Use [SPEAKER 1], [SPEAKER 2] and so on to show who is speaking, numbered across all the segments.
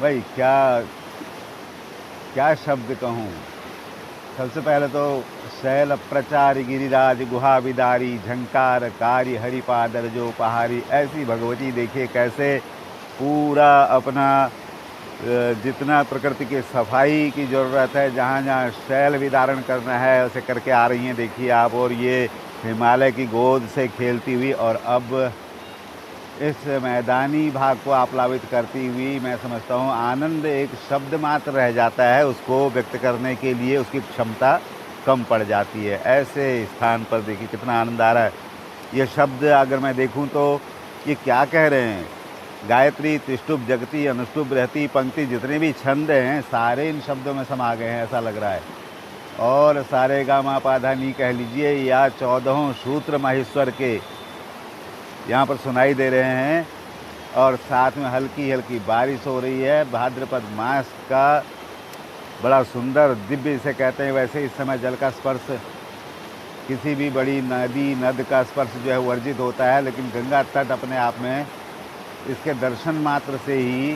[SPEAKER 1] भाई क्या क्या शब्द कहूँ। सबसे पहले तो शैल प्रचार गिरिराज गुहा विदारी झंकार कारी हरिपादर जो पहाड़ी, ऐसी भगवती देखिए कैसे पूरा अपना जितना प्रकृति की सफाई की ज़रूरत है, जहाँ जहाँ शैल विदारण करना है उसे करके आ रही हैं देखिए आप। और ये हिमालय की गोद से खेलती हुई और अब इस मैदानी भाग को आप्लावित करती हुई, मैं समझता हूँ आनंद एक शब्द मात्र रह जाता है, उसको व्यक्त करने के लिए उसकी क्षमता कम पड़ जाती है। ऐसे स्थान पर देखिए कितना आनंद आ रहा है। ये शब्द अगर मैं देखूं तो ये क्या कह रहे हैं, गायत्री त्रिष्टुप जगती अनुष्टुप रहती पंक्ति, जितने भी छंद हैं सारे इन शब्दों में समा गए हैं ऐसा लग रहा है। और सारे गा मा पा धा नी कह लीजिए या 14 सूत्र माहेश्वर के यहाँ पर सुनाई दे रहे हैं। और साथ में हल्की हल्की बारिश हो रही है। भाद्रपद मास का बड़ा सुंदर दिव्य इसे कहते हैं। वैसे इस समय जल का स्पर्श, किसी भी बड़ी नदी नद का स्पर्श जो है वर्जित होता है, लेकिन गंगा तट अपने आप में इसके दर्शन मात्र से ही,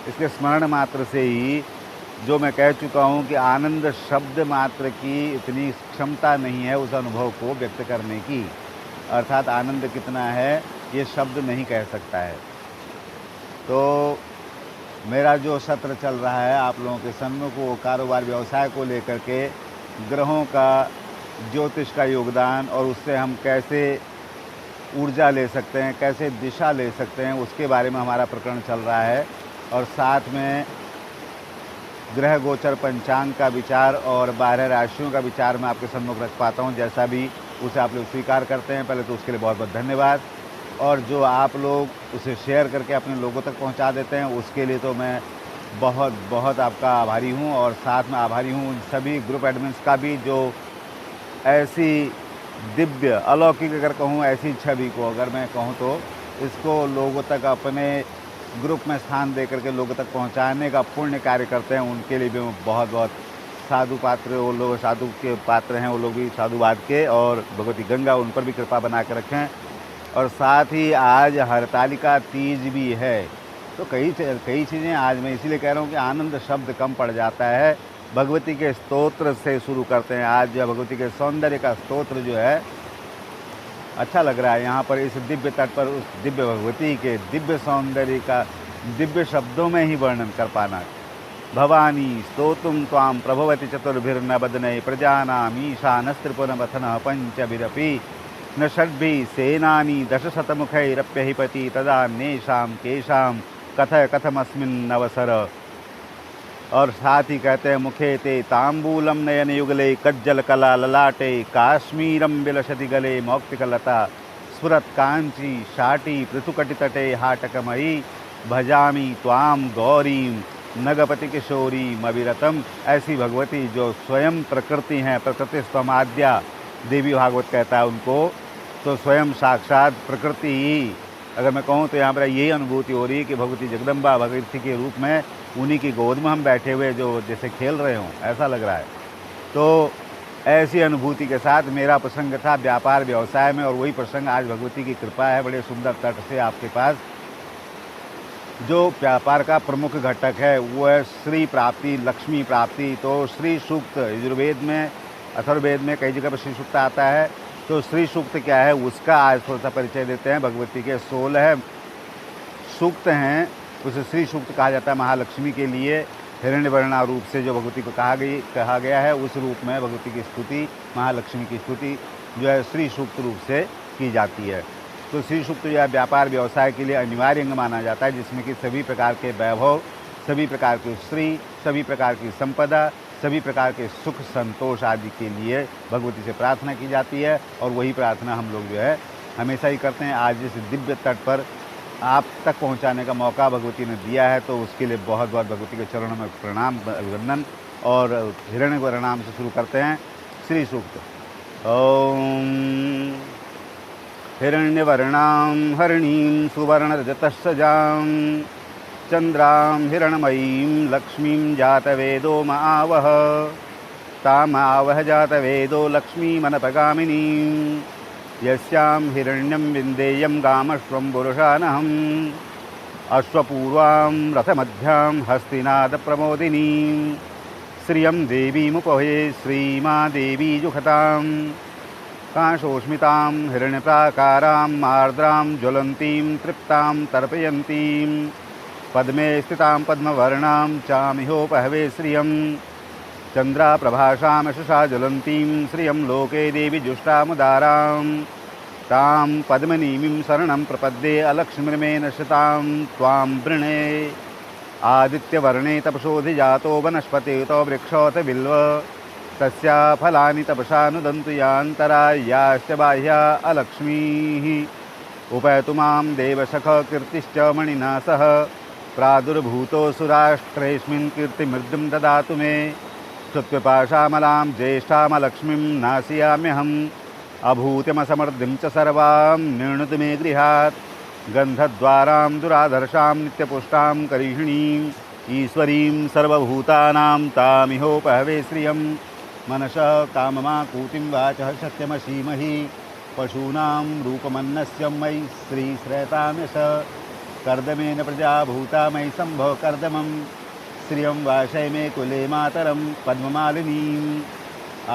[SPEAKER 1] इसके स्मरण मात्र से ही, जो मैं कह चुका हूँ कि आनंद शब्द मात्र की इतनी क्षमता नहीं है उस अनुभव को व्यक्त करने की। अर्थात आनंद कितना है ये शब्द नहीं कह सकता है। तो मेरा जो सत्र चल रहा है आप लोगों के सम्मुख, वो कारोबार व्यवसाय को लेकर के ग्रहों का, ज्योतिष का योगदान और उससे हम कैसे ऊर्जा ले सकते हैं, कैसे दिशा ले सकते हैं, उसके बारे में हमारा प्रकरण चल रहा है। और साथ में ग्रह गोचर पंचांग का विचार और 12 राशियों का विचार मैं आपके सम्मुख रख पाता हूँ। जैसा भी उसे आप लोग स्वीकार करते हैं, पहले तो उसके लिए बहुत बहुत धन्यवाद। और जो आप लोग उसे शेयर करके अपने लोगों तक पहुंचा देते हैं, उसके लिए तो मैं बहुत बहुत आपका आभारी हूं। और साथ में आभारी हूं उन सभी ग्रुप एडमिन्स का भी, जो ऐसी दिव्य अलौकिक अगर कहूँ ऐसी छवि को, अगर मैं कहूँ तो इसको लोगों तक अपने ग्रुप में स्थान दे करके लोगों तक पहुंचाने का पुण्य कार्य करते हैं। उनके लिए भी मैं बहुत बहुत साधु पात्र, वो लोग साधु के पात्र हैं, वो लोग भी साधुवाद के, और भगवती गंगा उन पर भी कृपा बना के रखें। और साथ ही आज हरतालिका तीज भी है, तो कई चीज़ें आज मैं इसीलिए कह रहा हूँ कि आनंद शब्द कम पड़ जाता है। भगवती के स्तोत्र से शुरू करते हैं आज, जो भगवती के सौंदर्य का स्तोत्र जो है अच्छा लग रहा है। यहाँ पर इस दिव्य तट पर उस दिव्य भगवती के दिव्य सौंदर्य का दिव्य शब्दों में ही वर्णन कर पाना। भवानी स्तोतुम त्वां प्रभवति चतुर्भिर्न बदने प्रजानाम ईशानस्त्रिपुरमथन पंचभिरपि न षड्भिः सेनानी दशशतमुखैरप्यहिपति तदान्येषां केषां कथय कथमस्मिन्नवसर। और साथ ही कहते हैं मुखे ते तांबूलम नयन युगले कज्जल कला ललाटे काश्मीरम विलसति गले मौक्तिकलता स्फुरत कांची शाटी पृथुकटितटे हाटकमयी भजामी त्वाम गौरीम नगपति किशोरी मविरतम। ऐसी भगवती जो स्वयं प्रकृति हैं, प्रकृति स्वमाद्या देवी भागवत कहता है उनको, तो स्वयं साक्षात प्रकृति ही, अगर मैं कहूँ तो यहाँ पर यही अनुभूति हो रही है कि भगवती जगदम्बा भगवती के रूप में उन्हीं की गोद में हम बैठे हुए जो जैसे खेल रहे हों, ऐसा लग रहा है। तो ऐसी अनुभूति के साथ मेरा प्रसंग था व्यापार व्यवसाय में, और वही प्रसंग आज भगवती की कृपा है बड़े सुंदर तट से आपके पास। जो व्यापार का प्रमुख घटक है वो है श्री प्राप्ति, लक्ष्मी प्राप्ति। तो श्री सूक्त यजुर्वेद में, अथर्ववेद में कई जगह पर श्री सूक्त आता है। तो श्री सूक्त क्या है उसका आज थोड़ा सा परिचय देते हैं। भगवती के 16 सूक्त हैं, उसे श्री सूक्त कहा जाता है। महालक्ष्मी के लिए हिरण्यवर्णा रूप से जो भगवती को कहा गया है, उस रूप में भगवती की स्तुति, महालक्ष्मी की स्तुति जो है श्री सूक्त रूप से की जाती है। तो श्री सूक्त जो है व्यापार व्यवसाय के लिए अनिवार्य अंग माना जाता है, जिसमें कि सभी प्रकार के वैभव, सभी प्रकार की श्री, सभी प्रकार की संपदा, सभी प्रकार के सुख संतोष आदि के लिए भगवती से प्रार्थना की जाती है। और वही प्रार्थना हम लोग जो है हमेशा ही करते हैं। आज इस दिव्य तट पर आप तक पहुंचाने का मौका भगवती ने दिया है, तो उसके लिए बहुत बहुत भगवती के चरणों में प्रणाम, अभिनंदन। और हिरण्यवर्णाम से शुरू करते हैं श्री सूक्त। ओम हिरण्यवर्णां हरिणीं सुवर्णरजतस्सजां चंद्रां हिरणमयीं लक्ष्मीं जातवेदो महावह तामावह जातवेदो लक्ष्मीमनपगामिनीं यस्यां हिरण्यं विन्देयं गामश्वं पुरुषानहम् अश्वपूर्वां रथमध्यां हस्तिनादप्रमोदिनीं श्रियं देवीमुपहे श्रीमादेवी जुषतां काशोस्मितां हिरण्यप्राकारां आर्द्रां ज्वलन्तीं तृप्तां तर्पयन्तीं पद्मे स्थितां पद्मवर्णां चामिहोपहवे श्रियं चन्द्राप्रभासां यशसा ज्वलन्तीं श्रियं लोके देवी जुष्टामुदारां तां पद्मनीमीं शरणं प्रपद्ये अलक्ष्मीर्मेण शतां त्वां वृणे आदित्यवर्णे तपसोऽधिजातो वनस्पतितो वृक्षोऽथ बिल्व तस्या फलानि तपसा नुदन्तु यान्तरायाश्च बाह्या अलक्ष्मीः उपैतु मां देवसख कीर्तिश्च मणिना सह प्रादुर्भूतोऽसुराष्ट्रेऽस्मिन् कीर्तिमृद्धिं ददातु मे श्रुत्पिपाशामलां ज्येष्ठामलक्ष्मीं नाशयाम्यहम् अभूतिमसमृद्धिं च सर्वां निर्णुतु मे गृहात् गन्धद्वारां दुराधर्षां नित्यपुष्टां करीषिणीं ईश्वरीं सर्वभूतानां तामिहोपहवे श्रियं मनसः काममाकूतिं वाचः सत्यमसीमहि पशूनां रूपमन्नस्य मयि श्रीश्रयतां यश कर्दमेन प्रजा भूता मयि सम्भव कर्दमं श्रियं वाशय मे कुले मातरं पद्ममालिनीम्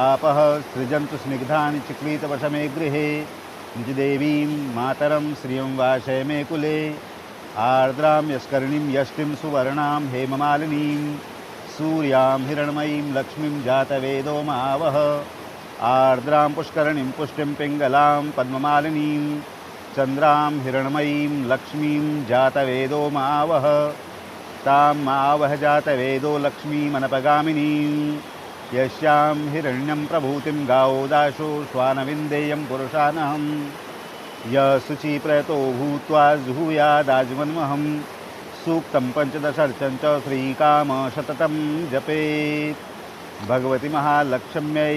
[SPEAKER 1] आपः सृजन्तु स्निग्धानि चिक्लीतवशमे गृहे निजदेवीं मातरं श्रियं वाशय मे कुले आर्द्रां यस्कर्णीं यष्टिं सुवर्णां हेममालिनीं सूर्यां हिरण्मयीं लक्ष्मीं जातवेदो मावह आर्द्रां पुष्करणीं पुष्टिं पिङ्गलां पद्ममालिनीं चन्द्रां हिरण्मयीं लक्ष्मीं जातवेदो मावह तां मावह जातवेदो लक्ष्मीमनपगामिनीं यस्यां हिरण्यं प्रभूतिं गावो दाशो श्वानविन्देयं पुरुषानहं य शुचिप्रयतो भूत्वा जुहुयादाजन्महं सूक्तं पंचदशर्चं च श्रीकाम सततं जपेत्। भगवती महालक्ष्म्यै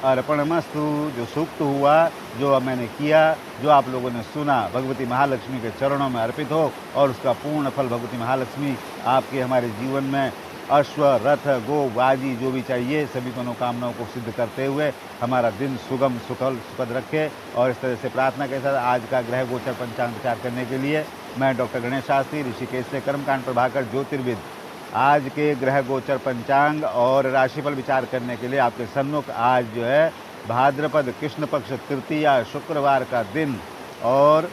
[SPEAKER 1] अर्पणमस्तु। जो सूक्त हुआ, जो मैंने किया, जो आप लोगों ने सुना, भगवती महालक्ष्मी के चरणों में अर्पित हो और उसका पूर्ण फल भगवती महालक्ष्मी आपके हमारे जीवन में अश्व, रथ, गो, बाजी जो भी चाहिए सभी मनोकामनाओं को सिद्ध करते हुए हमारा दिन सुगम सुखद रखे। और इस तरह से प्रार्थना के साथ आज का ग्रह गोचर पंचांग विचार करने के लिए मैं डॉक्टर गणेश शास्त्री ऋषिकेश से कर्मकांड प्रभाकर ज्योतिर्विद आज के ग्रह गोचर पंचांग और राशिफल विचार करने के लिए आपके सम्मुख आज जो है भाद्रपद कृष्ण पक्ष तृतीया शुक्रवार का दिन और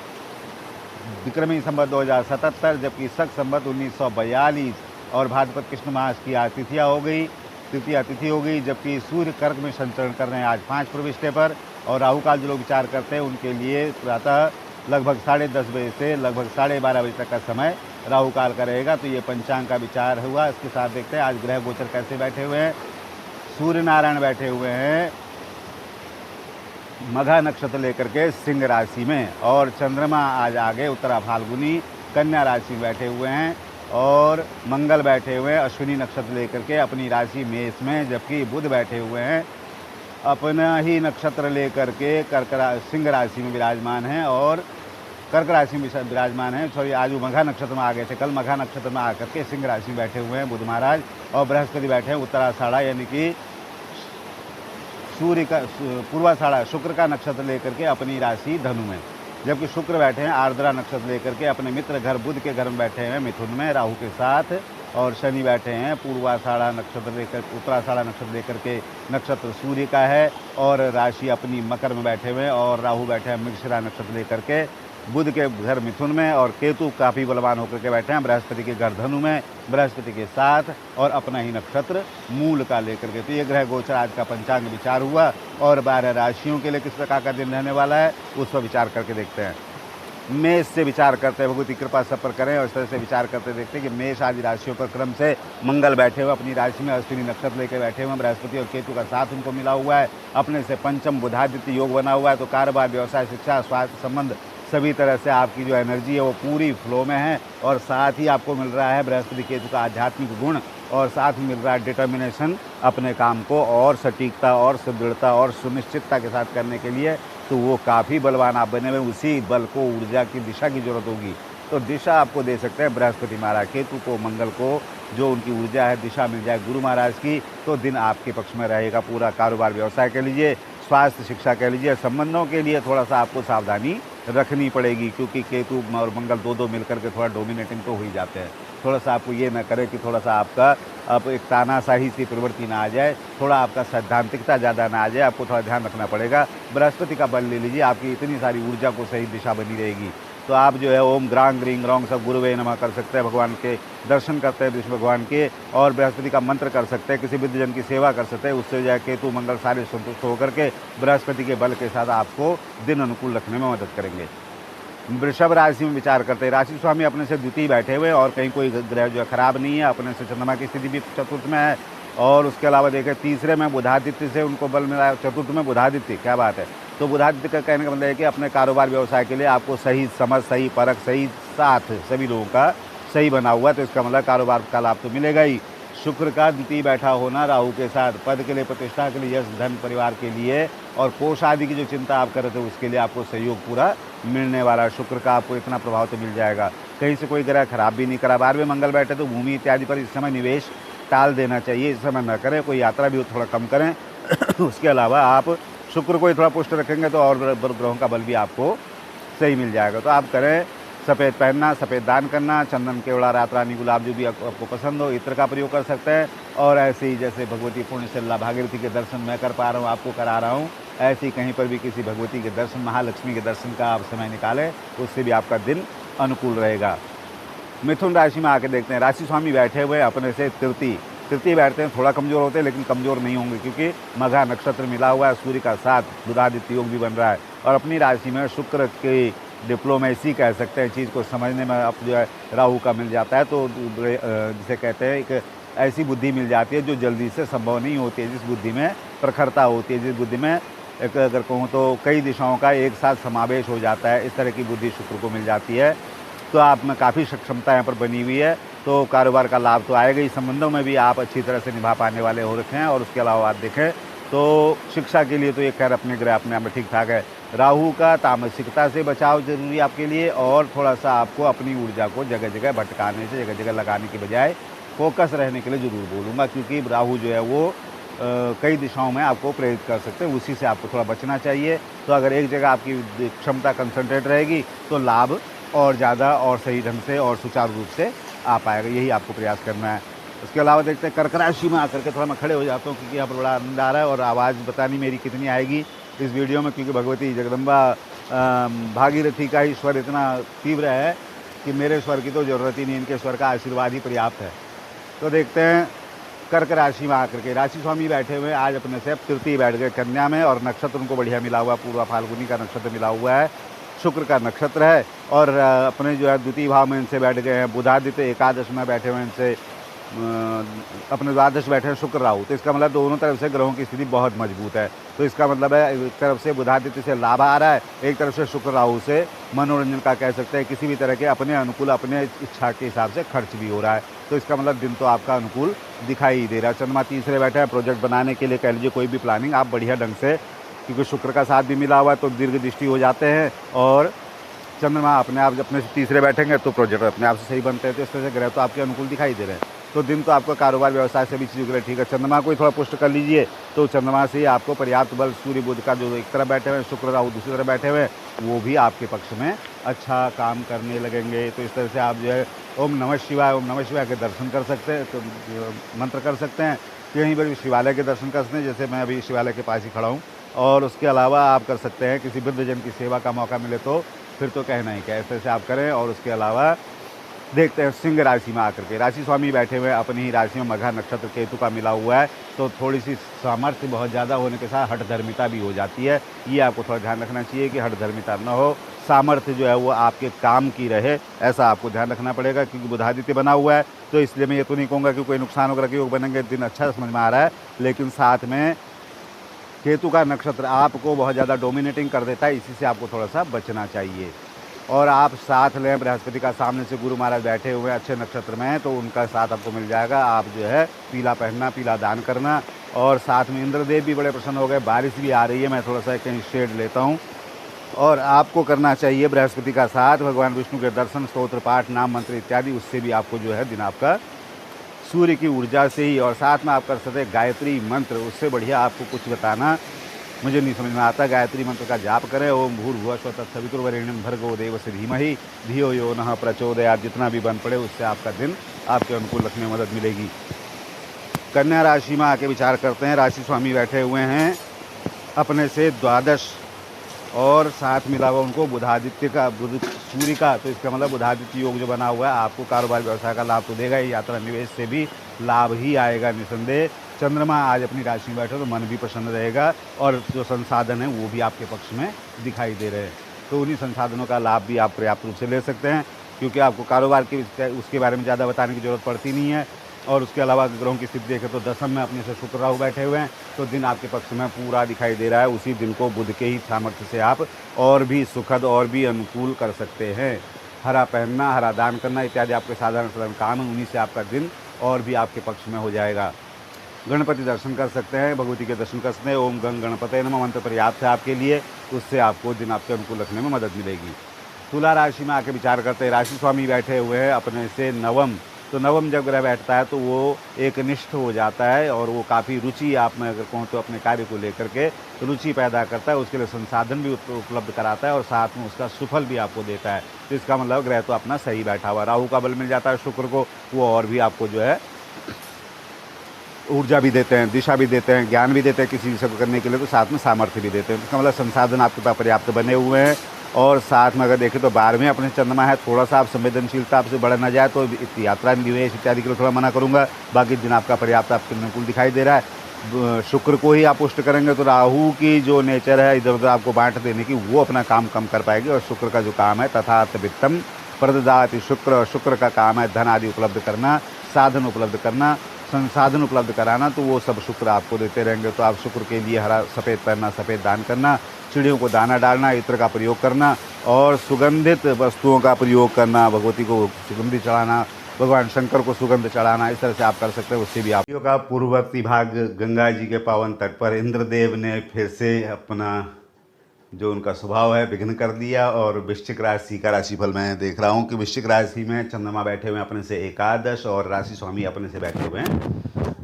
[SPEAKER 1] विक्रमी संवत 2077 जबकि शक संवत 1942 और भाद्रपद कृष्ण मास की आज तिथियाँ हो गई, तृतीया तिथि हो गई। जबकि सूर्य कर्क में संचरण कर रहे हैं आज 5 प्रविष्टे पर और राहु काल जो लोग विचार करते हैं उनके लिए प्रातः लगभग 10:30 बजे से लगभग 12:30 बजे तक का समय राहु काल का रहेगा। तो ये पंचांग का विचार हुआ। इसके साथ देखते हैं आज ग्रह गोचर कैसे बैठे हुए हैं। सूर्य नारायण बैठे हुए हैं मघा नक्षत्र लेकर के सिंह राशि में और चंद्रमा आज आगे उत्तरा फाल्गुनी कन्या राशि में बैठे हुए हैं और मंगल बैठे हुए हैं अश्विनी नक्षत्र लेकर के अपनी राशि मेष में, जबकि बुध बैठे हुए हैं अपना ही नक्षत्र लेकर के सिंह राशि में विराजमान हैं और कर्क राशि में विराजमान है। सॉरी, आज वो मघा नक्षत्र में आ गए थे, कल मघा नक्षत्र में आकर के सिंह राशि में बैठे हुए हैं बुध महाराज। और बृहस्पति बैठे हैं उत्तराषाढ़ा यानी कि सूर्य का पूर्वाषाढ़ा शुक्र का नक्षत्र लेकर के अपनी राशि धनु में, जबकि शुक्र बैठे हैं आर्द्रा नक्षत्र लेकर के अपने मित्र घर बुध के घर में बैठे हैं मिथुन में राहु के साथ। और शनि बैठे हैं पूर्वाषाढ़ा नक्षत्र लेकर उत्तराषाढ़ा नक्षत्र लेकर के नक्षत्र सूर्य का है और राशि अपनी मकर में बैठे हुए हैं और राहु बैठे हैं मृगशिरा नक्षत्र लेकर के बुध के घर मिथुन में और केतु काफ़ी बलवान होकर के बैठे हैं बृहस्पति के घर धनु में बृहस्पति के साथ और अपना ही नक्षत्र मूल का लेकर के। तो ये ग्रह गोचर आज का पंचांग विचार हुआ और 12 राशियों के लिए किस प्रकार का दिन रहने वाला है उस पर विचार करके देखते हैं। मेष से विचार करते हैं, भगवती कृपा सब पर करें और इस तरह से विचार करते देखते हैं कि मेष आदि राशियों पर क्रम से मंगल बैठे हुए अपनी राशि में अश्विनी नक्षत्र लेकर बैठे हुए बृहस्पति और केतु का साथ उनको मिला हुआ है, अपने से पंचम बुधादित्य योग बना हुआ है। तो कारोबार, व्यवसाय, शिक्षा, स्वास्थ्य संबंध सभी तरह से आपकी जो एनर्जी है वो पूरी फ्लो में है और साथ ही आपको मिल रहा है बृहस्पति केतु का आध्यात्मिक गुण और साथ ही मिल रहा है डिटर्मिनेशन अपने काम को और सटीकता और सुदृढ़ता और सुनिश्चितता के साथ करने के लिए। तो वो काफ़ी बलवान आप बने हुए, उसी बल को ऊर्जा की दिशा की जरूरत होगी। तो दिशा आपको दे सकते हैं बृहस्पति महाराज, केतु को, मंगल को जो उनकी ऊर्जा है दिशा मिल जाए गुरु महाराज की, तो दिन आपके पक्ष में रहेगा पूरा कारोबार व्यवसाय के लिए। स्वास्थ्य, शिक्षा कह लीजिए, संबंधों के लिए थोड़ा सा आपको सावधानी रखनी पड़ेगी, क्योंकि केतु और मंगल दो मिल करके थोड़ा डोमिनेटिंग तो हो ही जाते हैं। थोड़ा सा आपको ये ना करे कि थोड़ा सा आपका अब एक तानाशाही सी प्रवृत्ति ना आ जाए, थोड़ा आपका सैद्धांतिकता ज़्यादा ना आ जाए, आपको थोड़ा ध्यान रखना पड़ेगा। बृहस्पति का बल ले लीजिए, आपकी इतनी सारी ऊर्जा को सही दिशा बनी रहेगी। तो आप जो है ओम ग्रांग ग्रींग ग्रौंग सब गुरुवे नमः कर सकते हैं, भगवान के दर्शन करते हैं विष्णु भगवान के, और बृहस्पति का मंत्र कर सकते हैं, किसी वृद्धजन की सेवा कर सकते हैं। उससे जो है केतु मंगल सारे संतुष्ट होकर के बृहस्पति के बल के साथ आपको दिन अनुकूल रखने में मदद करेंगे। वृषभ राशि में विचार करते हैं, राशि स्वामी अपने से द्वितीय बैठे हुए और कहीं कोई ग्रह जो है खराब नहीं है, अपने से चंद्रमा की स्थिति भी चतुर्थ में है, और उसके अलावा देखें तीसरे में बुधादित्य से उनको बल मिला है, चतुर्थ में बुधादित्य, क्या बात है। तो बुधादित्य का कहने का मतलब है कि अपने कारोबार व्यवसाय के लिए आपको सही समझ, सही परख, सही साथ सभी लोगों का सही बना हुआ है, तो इसका मतलब कारोबार का लाभ तो मिलेगा ही। शुक्र का द्वितीय बैठा होना राहु के साथ पद के लिए, प्रतिष्ठा के लिए, यश धन परिवार के लिए और कोष आदि की जो चिंता आप कर रहे थे उसके लिए आपको सहयोग पूरा मिलने वाला है। शुक्र का आपको इतना प्रभाव तो मिल जाएगा, कहीं से कोई ग्रह खराब भी नहीं करा। 12वें मंगल बैठे तो भूमि इत्यादि पर इस समय निवेश टाल देना चाहिए, इस समय न करें, कोई यात्रा भी थोड़ा कम करें। उसके अलावा आप शुक्र को ही थोड़ा पुष्ट रखेंगे तो और ग्रहों का बल भी आपको सही मिल जाएगा। तो आप करें सफ़ेद पहनना, सफ़ेद दान करना, चंदन केवड़ा, रात रानी, गुलाब जो भी आपको पसंद हो, इत्र का प्रयोग कर सकते हैं। और ऐसे ही जैसे भगवती पुण्यशल्ला भागीरथी के दर्शन मैं कर पा रहा हूँ, आपको करा रहा हूँ, ऐसे ही कहीं पर भी किसी भगवती के दर्शन, महालक्ष्मी के दर्शन का आप समय निकालें, उससे भी आपका दिन अनुकूल रहेगा। मिथुन राशि में आके देखते हैं, राशि स्वामी बैठे हुए अपने से तृतीय बैठते हैं, थोड़ा कमज़ोर होते हैं लेकिन कमज़ोर नहीं होंगे, क्योंकि मघा नक्षत्र मिला हुआ है, सूर्य का साथ, बुधादित्य योग भी बन रहा है, और अपनी राशि में शुक्र की डिप्लोमेसी कह सकते हैं, चीज़ को समझने में अब जो है राहु का मिल जाता है, तो जिसे कहते हैं एक ऐसी बुद्धि मिल जाती है जो जल्दी से संभव नहीं होती है, जिस बुद्धि में प्रखरता होती है, जिस बुद्धि में एक अगर कहूँ तो कई दिशाओं का एक साथ समावेश हो जाता है, इस तरह की बुद्धि शुक्र को मिल जाती है। तो आप में काफ़ी सक्षमता यहाँ पर बनी हुई है, तो कारोबार का लाभ तो आएगा ही, संबंधों में भी आप अच्छी तरह से निभा पाने वाले हो रखे हैं। और उसके अलावा आप देखें तो शिक्षा के लिए तो ये खैर अपने ग्रह अपने आप में ठीक ठाक है। राहु का तामसिकता से बचाव जरूरी है आपके लिए, और थोड़ा सा आपको अपनी ऊर्जा को जगह जगह भटकाने से, जगह जगह लगाने की बजाय फोकस रहने के लिए ज़रूर बोलूँगा, क्योंकि राहु जो है वो कई दिशाओं में आपको प्रेरित कर सकते हैं, उसी से आपको थोड़ा बचना चाहिए। तो अगर एक जगह आपकी क्षमता कंसंट्रेट रहेगी तो लाभ और ज़्यादा और सही ढंग से और सुचारू रूप से आ पाएगा, यही आपको प्रयास करना है। उसके अलावा देखते हैं कर्क राशि में आकर के थोड़ा मैं खड़े हो जाता हूँ, क्योंकि यहाँ पर बड़ा आनंद आ रहा है, और आवाज़ पता नहीं मेरी कितनी आएगी इस वीडियो में, क्योंकि भगवती जगदम्बा भागीरथी का ही स्वर इतना तीव्र है कि मेरे स्वर की तो ज़रूरत ही नहीं, इनके स्वर का आशीर्वाद ही पर्याप्त है। तो देखते हैं कर्क राशि में आकर के राशि स्वामी बैठे हुए आज अपने से तृतीय बैठ गए कन्या में, और नक्षत्र उनको बढ़िया मिला हुआ, पूर्वा फाल्गुनी का नक्षत्र मिला हुआ है, शुक्र का नक्षत्र है, और अपने जो है द्वितीय भाव में इनसे बैठ गए हैं बुधादित्य, एकादश में बैठे हुए इनसे अपने द्वादश बैठे हैं शुक्र राहु। तो इसका मतलब दोनों तरफ से ग्रहों की स्थिति बहुत मजबूत है। तो इसका मतलब है एक तरफ से बुधादित्य से लाभ आ रहा है, एक तरफ से शुक्र राहु से मनोरंजन का कह सकते हैं, किसी भी तरह के अपने अनुकूल, अपने इच्छा के हिसाब से खर्च भी हो रहा है। तो इसका मतलब दिन तो आपका अनुकूल दिखाई दे रहा है। चंद्रमा तीसरे बैठा है, प्रोजेक्ट बनाने के लिए कह लीजिए, कोई भी प्लानिंग आप बढ़िया ढंग से, क्योंकि शुक्र का साथ भी मिला हुआ है तो दीर्घ दृष्टि हो जाते हैं, और चंद्रमा अपने आप अपने से तीसरे बैठेंगे तो प्रोजेक्ट अपने आप से सही बनते हैं। तो इस तरह से ग्रह तो आपके अनुकूल दिखाई दे रहे हैं। तो दिन तो आपका कारोबार व्यवसाय से भी चीज़ों के लिए ठीक है। चंद्रमा को ही थोड़ा पुष्ट कर लीजिए, तो चंद्रमा से ही आपको पर्याप्त बल, सूर्य बुध का जो एक तरफ बैठे हुए, शुक्र राहु दूसरी तरफ बैठे हुए, वो भी आपके पक्ष में अच्छा काम करने लगेंगे। तो इस तरह से आप जो है ओम नमः शिवाय के दर्शन कर सकते हैं, तो मंत्र कर सकते हैं, कहीं पर भी शिवालय के दर्शन कर सकते हैं, जैसे मैं अभी शिवालय के पास ही खड़ा हूँ। और उसके अलावा आप कर सकते हैं किसी वृद्धजन की सेवा का मौका मिले तो फिर तो कहना ही क्या, इस तरह से आप करें। और उसके अलावा देखते हैं सिंह राशि में आकर के राशि स्वामी बैठे हुए अपनी ही राशि में मघा नक्षत्र केतु का मिला हुआ है, तो थोड़ी सी सामर्थ्य बहुत ज़्यादा होने के साथ हठधर्मिता भी हो जाती है। ये आपको थोड़ा ध्यान रखना चाहिए कि हठधर्मिता न हो, सामर्थ्य जो है वो आपके काम की रहे, ऐसा आपको ध्यान रखना पड़ेगा। क्योंकि बुधादित्य बना हुआ है, तो इसलिए मैं ये तो नहीं कहूँगा कि कोई नुकसान वगैरह के योग बनेंगे, दिन अच्छा समझ में आ रहा है, लेकिन साथ में केतु का नक्षत्र आपको बहुत ज़्यादा डोमिनेटिंग कर देता है, इसी से आपको थोड़ा सा बचना चाहिए। और आप साथ लें बृहस्पति का, सामने से गुरु महाराज बैठे हुए अच्छे नक्षत्र में हैं, तो उनका साथ आपको मिल जाएगा। आप जो है पीला पहनना, पीला दान करना, और साथ में इंद्रदेव भी बड़े प्रसन्न हो गए, बारिश भी आ रही है, मैं थोड़ा सा कहीं शेड लेता हूँ। और आपको करना चाहिए बृहस्पति का साथ भगवान विष्णु के दर्शन, स्तोत्र पाठ, नाम मंत्र इत्यादि, उससे भी आपको जो है दिन आपका सूर्य की ऊर्जा से ही, और साथ में आप कर सकते हैं गायत्री मंत्र, उससे बढ़िया आपको कुछ बताना मुझे नहीं समझ में आता। गायत्री मंत्र का जाप करें, ओम भूर्भुवः स्वः तत्सवितुर्वरेण्यं भर्गो देवस्य धीमहि धियो यो नः प्रचोदयात्। जितना भी बन पड़े उससे आपका दिन आपके अनुकूल रखने में मदद मिलेगी। कन्या राशि में आके विचार करते हैं। राशि स्वामी बैठे हुए हैं अपने से द्वादश और साथ मिला हुआ उनको बुधादित्य का, बुध सूर्य का, तो इसका मतलब बुधादित्य योग जो बना हुआ है आपको कारोबार व्यवसाय का लाभ तो देगा ही, यात्रा निवेश से भी लाभ ही आएगा निसंदेह। चंद्रमा आज अपनी राशि में बैठे तो मन भी प्रसन्न रहेगा और जो संसाधन है वो भी आपके पक्ष में दिखाई दे रहे हैं, तो उन्हीं संसाधनों का लाभ भी आप पर्याप्त रूप से ले सकते हैं, क्योंकि आपको कारोबार के उसके बारे में ज़्यादा बताने की ज़रूरत पड़ती नहीं है। और उसके अलावा ग्रहों की स्थिति देखें तो दशम में अपने से शुक्र राहु बैठे हुए हैं, तो दिन आपके पक्ष में पूरा दिखाई दे रहा है। उसी दिन को बुध के ही सामर्थ्य से आप और भी सुखद और भी अनुकूल कर सकते हैं। हरा पहनना, हरा दान करना इत्यादि आपके साधारण काम है, उन्हीं से आपका दिन और भी आपके पक्ष में हो जाएगा। गणपति दर्शन कर सकते हैं, भगवती के दर्शन कर सकते हैं। ओम गंग गणपते नमः मंत्र पर्याप्त है आपके लिए, उससे आपको दिन आपके अनुकूल रखने में मदद मिलेगी। तुला राशि में आके विचार करते हैं। राशि स्वामी बैठे हुए हैं अपने से नवम, तो नवम जब ग्रह बैठता है तो वो एक निष्ठ हो जाता है और वो काफ़ी रुचि, आप में अगर कहूँ तो अपने कार्य को लेकर के रुचि पैदा करता है, उसके लिए संसाधन भी उपलब्ध कराता है और साथ में उसका सुफल भी आपको देता है। तो इसका मतलब ग्रह तो अपना सही बैठा हुआ। राहु का बल मिल जाता है शुक्र को, वो और भी आपको जो है ऊर्जा भी देते हैं, दिशा भी देते हैं, ज्ञान भी देते हैं किसी चीज़ को करने के लिए, तो साथ में सामर्थ्य भी देते हैं। इसका मतलब संसाधन आपके पास पर्याप्त बने हुए हैं। और साथ में अगर देखें तो 12वें अपने चंद्रमा है, थोड़ा सा आप संवेदनशीलता आपसे बढ़ ना जाए तो यात्रा निवेश इत्यादि के लिए थोड़ा मना करूंगा। बाकी दिन आपका पर्याप्त आपके अनुकूल दिखाई दे रहा है। शुक्र को ही आप पुष्ट करेंगे तो राहु की जो नेचर है इधर उधर आपको बांट देने की, वो अपना काम कम कर पाएगी। और शुक्र का जो काम है तथार्थ वित्तम प्रददाति शुक्र, शुक्र का काम है धन आदि उपलब्ध करना, साधन उपलब्ध करना, संसाधन उपलब्ध कराना, तो वो सब शुक्र आपको देते रहेंगे। तो आप शुक्र के लिए हरा सफ़ेद पहनना, सफ़ेद दान करना, चिड़ियों को दाना डालना, इत्र का प्रयोग करना और सुगंधित वस्तुओं का प्रयोग करना, भगवती को सुगंधि चढ़ाना, भगवान शंकर को सुगंध चढ़ाना, इस तरह से आप कर सकते हैं। उससे भी आप का पूर्ववर्ती भाग गंगा जी के पावन तट पर इंद्रदेव ने फिर से अपना जो उनका स्वभाव है विघ्न कर दिया। और वृश्चिक राशि का राशिफल मैं देख रहा हूँ कि वृश्चिक राशि में चंद्रमा बैठे हुए हैं अपने से एकादश और राशि स्वामी अपने से बैठे हुए हैं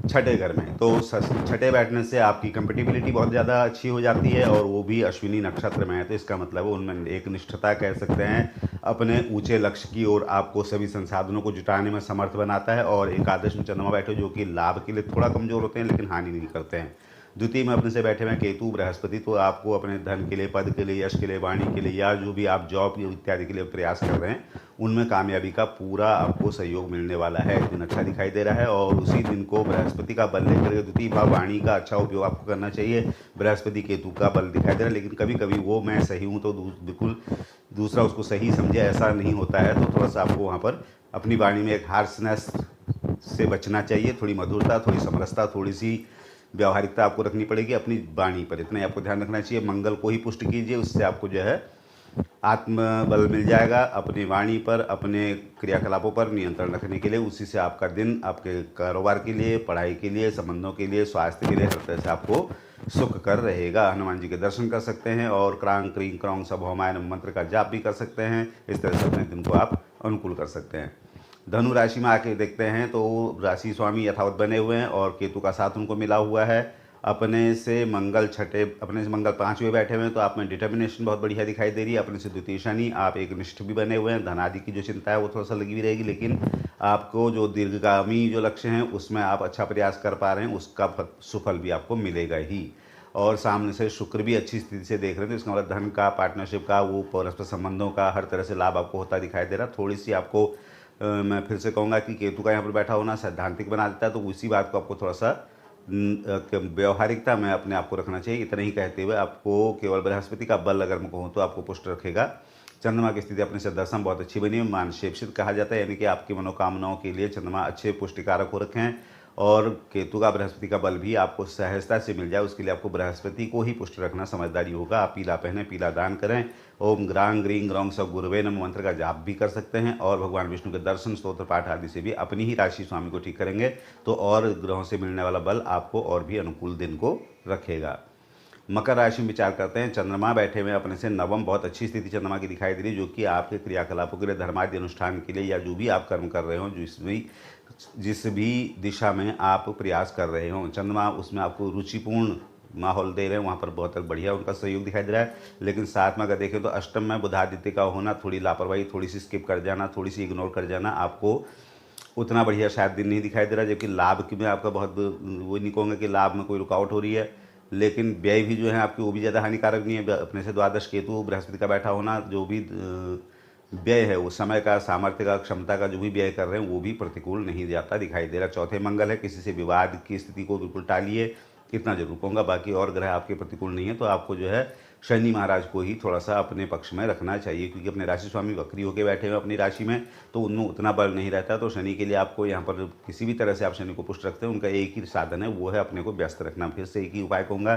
[SPEAKER 1] छठे घर में। तो छठे बैठने से आपकी कंपेटिबिलिटी बहुत ज़्यादा अच्छी हो जाती है और वो भी अश्विनी नक्षत्र में है, तो इसका मतलब उनमें एक निष्ठता कह सकते हैं, अपने ऊंचे लक्ष्य की ओर आपको सभी संसाधनों को जुटाने में समर्थ बनाता है। और एकादश में चंद्रमा बैठे जो कि लाभ के लिए थोड़ा कमज़ोर होते हैं लेकिन हानि नहीं करते हैं। द्वितीय में अपने से बैठे हुए केतु बृहस्पति, तो आपको अपने धन के लिए, पद के लिए, यश के लिए, वाणी के लिए या जो भी आप जॉब इत्यादि के लिए प्रयास कर रहे हैं उनमें कामयाबी का पूरा आपको सहयोग मिलने वाला है। दिन अच्छा दिखाई दे रहा है और उसी दिन को बृहस्पति का बल लेकर द्वितीय भाव वाणी का अच्छा उपयोग आपको करना चाहिए। बृहस्पति केतु का बल दिखाई दे रहा है, लेकिन कभी कभी वो मैं सही हूँ तो बिल्कुल दूसरा उसको सही समझे, ऐसा नहीं होता है। तो थोड़ा सा आपको वहाँ पर अपनी वाणी में एक हार्शनेस से बचना चाहिए, थोड़ी मधुरता, थोड़ी समरसता, थोड़ी सी व्यावहारिकता आपको रखनी पड़ेगी अपनी वाणी पर, इतना ही आपको ध्यान रखना चाहिए। मंगल को ही पुष्ट कीजिए, उससे आपको जो है आत्मबल मिल जाएगा अपनी वाणी पर, अपने क्रियाकलापों पर नियंत्रण रखने के लिए। उसी से आपका दिन आपके कारोबार के लिए, पढ़ाई के लिए, संबंधों के लिए, स्वास्थ्य के लिए हर तरह से आपको सुख कर रहेगा। हनुमान जी के दर्शन कर सकते हैं और क्रांग क्रीं क्रौंग सभौमाय मंत्र का जाप भी कर सकते हैं। इस तरह से अपने दिन को आप अनुकूल कर सकते हैं। धनु राशि में आके देखते हैं तो राशि स्वामी यथावत बने हुए हैं और केतु का साथ उनको मिला हुआ है। अपने से मंगल छठे, अपने से मंगल 5वें बैठे हुए हैं, तो आप में डिटर्मिनेशन बहुत बढ़िया दिखाई दे रही है। अपने से द्वितीय शनि, आप एक निष्ठ भी बने हुए हैं। धन आदि की जो चिंता है वो थोड़ा सा लगी हुई रहेगी, लेकिन आपको जो दीर्घगामी जो लक्ष्य हैं उसमें आप अच्छा प्रयास कर पा रहे हैं, उसका सुफल भी आपको मिलेगा ही। और सामने से शुक्र भी अच्छी स्थिति से देख रहे हैं, तो इसका मतलब धन का, पार्टनरशिप का, वो परस्पर संबंधों का हर तरह से लाभ आपको होता दिखाई दे रहा। थोड़ी सी आपको मैं फिर से कहूँगा कि केतु का यहाँ पर बैठा होना सैद्धांतिक बना देता है, तो उसी बात को आपको थोड़ा सा व्यवहारिकता में अपने आप को रखना चाहिए। इतना ही कहते हुए आपको केवल बृहस्पति का बल अगर मैं कहूँ तो आपको पुष्ट रखेगा। चंद्रमा की स्थिति अपने से दशम बहुत अच्छी बनी है, मानसेप्सित कहा जाता है, यानी कि आपकी मनोकामनाओं के लिए चंद्रमा अच्छे पुष्टिकारक हो रखे हैं। और केतु का बृहस्पति का बल भी आपको सहजता से मिल जाए, उसके लिए आपको बृहस्पति को ही पुष्ट रखना समझदारी होगा। आप पीला पहने, पीला दान करें। ओम ग्रांग ग्रीं ग्रौंग सब गुरुवे नमः मंत्र का जाप भी कर सकते हैं और भगवान विष्णु के दर्शन, स्तोत्र पाठ आदि से भी अपनी ही राशि स्वामी को ठीक करेंगे तो और ग्रहों से मिलने वाला बल आपको और भी अनुकूल दिन को रखेगा। मकर राशि में विचार करते हैं। चंद्रमा बैठे हुए अपने से नवम, बहुत अच्छी स्थिति चंद्रमा की दिखाई दे रही है, जो कि आपके क्रियाकलापों के लिए, धर्मादि अनुष्ठान के लिए या जो भी आप कर्म कर रहे हो, जिस भी दिशा में आप प्रयास कर रहे हो, चंद्रमा उसमें आपको रुचिपूर्ण माहौल दे रहे हैं, वहाँ पर बहुत बढ़िया उनका सहयोग दिखाई दे रहा है। लेकिन साथ में अगर देखें तो अष्टम में बुधादित्य का होना, थोड़ी लापरवाही, थोड़ी सी स्किप कर जाना, थोड़ी सी इग्नोर कर जाना, आपको उतना बढ़िया शायद दिन नहीं दिखाई दे रहा। जबकि लाभ की में आपका बहुत, वो नहीं कहूँगा कि लाभ में कोई रुकावट हो रही है, लेकिन व्यय भी जो है आपकी वो भी ज़्यादा हानिकारक नहीं है। अपने से द्वादश केतु बृहस्पति का बैठा होना, जो भी व्यय है वो समय का, सामर्थ्य का, क्षमता का जो भी व्यय कर रहे हैं वो भी प्रतिकूल नहीं जाता दिखाई दे रहा। चौथे मंगल है, किसी से विवाद की स्थिति को बिल्कुल टालिए, इतना जरूर कहूँगा। बाकी और ग्रह आपके प्रतिकूल नहीं है, तो आपको जो है शनि महाराज को ही थोड़ा सा अपने पक्ष में रखना चाहिए, क्योंकि अपने राशि स्वामी वक्री होकर बैठे हुए अपनी राशि में, तो उनमें उतना बल नहीं रहता। तो शनि के लिए आपको यहाँ पर किसी भी तरह से आप शनि को पुष्ट रखते हैं, उनका एक ही साधन है, वो है अपने को व्यस्त रखना। फिर से एक ही उपाय कहूँगा,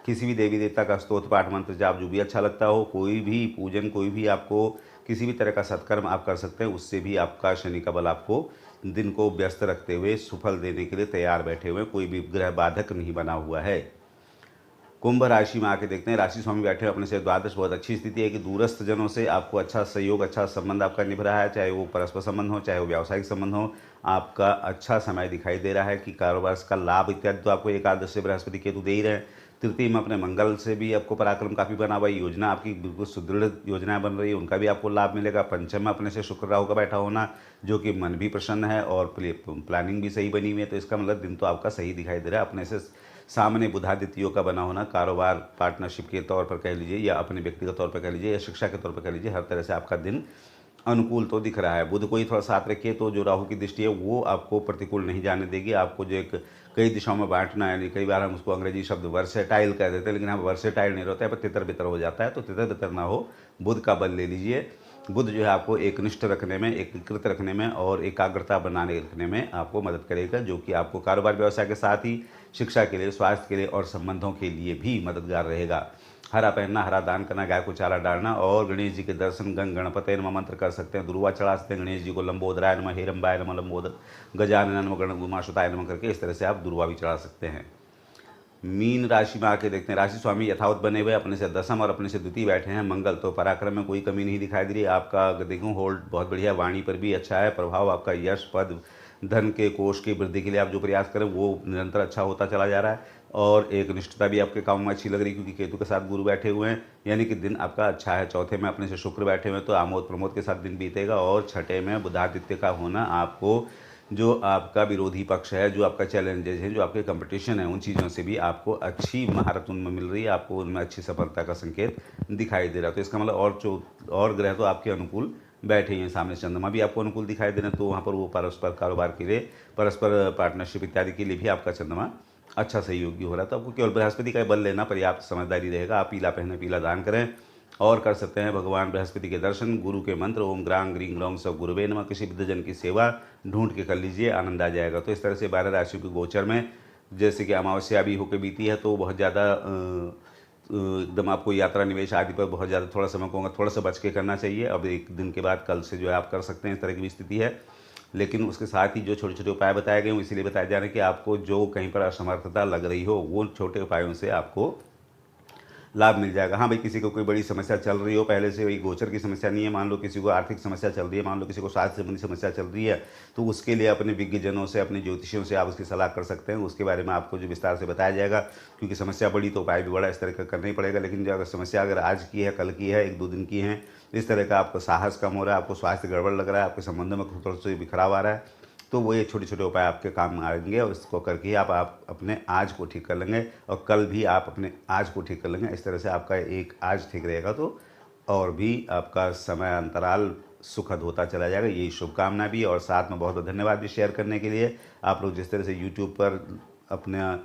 [SPEAKER 1] किसी भी देवी देवता का स्तोत्र पाठ मंत्र जाप जो भी अच्छा लगता हो, कोई भी पूजन, कोई भी आपको किसी भी तरह का सत्कर्म आप कर सकते हैं, उससे भी आपका शनि का बल आपको दिन को व्यस्त रखते हुए सुफल देने के लिए तैयार बैठे हुए, कोई भी ग्रह बाधक नहीं बना हुआ है। कुंभ राशि में आके देखते हैं, राशि स्वामी बैठे हैं अपने से द्वादश, बहुत अच्छी स्थिति है कि दूरस्थ जनों से आपको अच्छा सहयोग, अच्छा संबंध आपका निभ रहा है, चाहे वो परस्पर संबंध हो, चाहे वो व्यावसायिक संबंध हो। आपका अच्छा समय दिखाई दे रहा है कि कारोबार का लाभ इत्यादि तो आपको एकादश से बृहस्पति केतु दे ही रहे हैं। तृतीय में अपने मंगल से भी आपको पराक्रम काफ़ी बना हुआ है, योजना आपकी बिल्कुल सुदृढ़ योजनाएं बन रही है, उनका भी आपको लाभ मिलेगा। पंचम में अपने से शुक्र राहु का बैठा होना, जो कि मन भी प्रसन्न है और प्लानिंग भी सही बनी हुई है, तो इसका मतलब दिन तो आपका सही दिखाई दे रहा है। अपने से सामने बुधादित्यों का बना होना, कारोबार पार्टनरशिप के तौर पर कह लीजिए, या अपने व्यक्तिगत तौर पर कह लीजिए, या शिक्षा के तौर पर कह लीजिए, हर तरह से आपका दिन अनुकूल तो दिख रहा है। बुध को ही थोड़ा साथ रखिए, तो जो राहु की दृष्टि है वो आपको प्रतिकूल नहीं जाने देगी। आपको जो एक कई दिशाओं में बांटना है, कई बार हम उसको अंग्रेजी शब्द वर्सेटाइल कह देते हैं, लेकिन हम वर्सेटाइल नहीं रहता है, पर तितर बितर हो जाता है, तो तितर बितर ना हो, बुध का बल ले लीजिए। बुध जो है आपको एकनिष्ठ रखने में, एकीकृत रखने में और एकाग्रता बनाने रखने में आपको मदद करेगा, जो कि आपको कारोबार व्यवसाय के साथ ही शिक्षा के लिए, स्वास्थ्य के लिए और संबंधों के लिए भी मददगार रहेगा। हरा पहनना, हरा दान करना, गाय को चारा डालना, और गणेश जी के दर्शन गणपते नमः मंत्र कर सकते हैं, दुर्वा चढ़ा सकते हैं गणेश जी को, लंबोदराय नमः, हेरम्बाय नमः, लंबोदर गजानन नमः, गण उमासुताय नमः करके इस तरह से आप दुर्वा भी चढ़ा सकते हैं। मीन राशि में आके देखते हैं, राशि स्वामी यथावत बने हुए अपने से दसम और अपने से द्वितीय बैठे हैं मंगल, तो पराक्रम में कोई कमी नहीं दिखाई दे रही। आपका देखूँ होल्ड बहुत बढ़िया, वाणी पर भी अच्छा है प्रभाव, आपका यश, पद, धन के कोष की वृद्धि के लिए आप जो प्रयास करें वो निरंतर अच्छा होता चला जा रहा है, और एक निष्ठता भी आपके काम में अच्छी लग रही है, क्योंकि केतु के साथ गुरु बैठे हुए हैं, यानी कि दिन आपका अच्छा है। चौथे में अपने से शुक्र बैठे हुए हैं, तो आमोद प्रमोद के साथ दिन बीतेगा। और छठे में बुधादित्य का होना आपको, जो आपका विरोधी पक्ष है, जो आपका चैलेंजेस हैं, जो आपके कंपटीशन है, उन चीज़ों से भी आपको अच्छी महारत उनमें मिल रही है, आपको उनमें अच्छी सफलता का संकेत दिखाई दे रहा है। तो इसका मतलब और ग्रह तो आपके अनुकूल बैठे हैं। सामने चंद्रमा भी आपको अनुकूल दिखाई दे रहे हैं, तो वहाँ पर वो परस्पर कारोबार के लिए, परस्पर पार्टनरशिप इत्यादि के लिए भी आपका चंद्रमा अच्छा सहयोगी हो रहा है। तो आपको केवल बृहस्पति का बल लेना पर्याप्त समझदारी रहेगा। आप पीला पहने, पीला दान करें, और कर सकते हैं भगवान बृहस्पति के दर्शन, गुरु के मंत्र ओम ग्रांग ग्रीं ग्रौं सब गुरुवे नमः, किसी वृद्धजन की सेवा ढूंढ के कर लीजिए, आनंद आ जाएगा। तो इस तरह से 12 राशियों के गोचर में, जैसे कि अमावस्या भी होकर बीती है, तो बहुत ज़्यादा एकदम आपको यात्रा निवेश आदि पर बहुत ज़्यादा थोड़ा समय कहूँगा थोड़ा सा बच के करना चाहिए। अब एक दिन के बाद कल से जो है आप कर सकते हैं, इस तरह की भी स्थिति है। लेकिन उसके साथ ही जो छोटे छोटे उपाय बताए गए हैं, इसीलिए बताए जा रहे हैं कि आपको जो कहीं पर असमर्थता लग रही हो, वो छोटे उपायों से आपको लाभ मिल जाएगा। हाँ भाई, किसी को कोई बड़ी समस्या चल रही हो, पहले से वही गोचर की समस्या नहीं है, मान लो किसी को आर्थिक समस्या चल रही है, मान लो किसी को स्वास्थ्य संबंधी समस्या चल रही है, तो उसके लिए अपने विज्ञजनों से, अपने ज्योतिषियों से आप उसकी सलाह कर सकते हैं। उसके बारे में आपको जो विस्तार से बताया जाएगा, क्योंकि समस्या बड़ी तो उपाय भी बड़ा, इस तरह का करना ही पड़ेगा। लेकिन जो अगर समस्या अगर आज की है, कल की है, 1-2 दिन की है, इस तरह का आपका साहस कम हो रहा है, आपको स्वास्थ्य गड़बड़ लग रहा है, आपके संबंधों में थोड़ा सा बिखराव आ रहा है, तो वो ये छोटे छोटे उपाय आपके काम आएंगे, और इसको करके ही आप अपने आज को ठीक कर लेंगे, और कल भी आप अपने आज को ठीक कर लेंगे। इस तरह से आपका एक आज ठीक रहेगा, तो और भी आपका समय अंतराल सुखद होता चला जाएगा। यही शुभकामना भी, और साथ में बहुत बहुत धन्यवाद भी शेयर करने के लिए। आप लोग जिस तरह से यूट्यूब पर अपना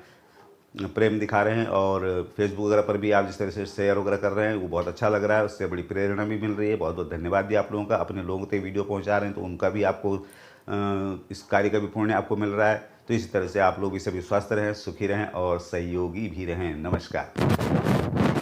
[SPEAKER 1] प्रेम दिखा रहे हैं, और फेसबुक वगैरह पर भी आप जिस तरह से शेयर वगैरह कर रहे हैं, वो बहुत अच्छा लग रहा है, उससे बड़ी प्रेरणा भी मिल रही है। बहुत बहुत धन्यवाद भी आप लोगों का। अपने लोगों तक वीडियो पहुंचा रहे हैं, तो उनका भी आपको इस कार्य का भी पुण्य आपको मिल रहा है। तो इसी तरह से आप लोग भी सभी स्वस्थ रहें, सुखी रहें और सहयोगी भी रहें। नमस्कार।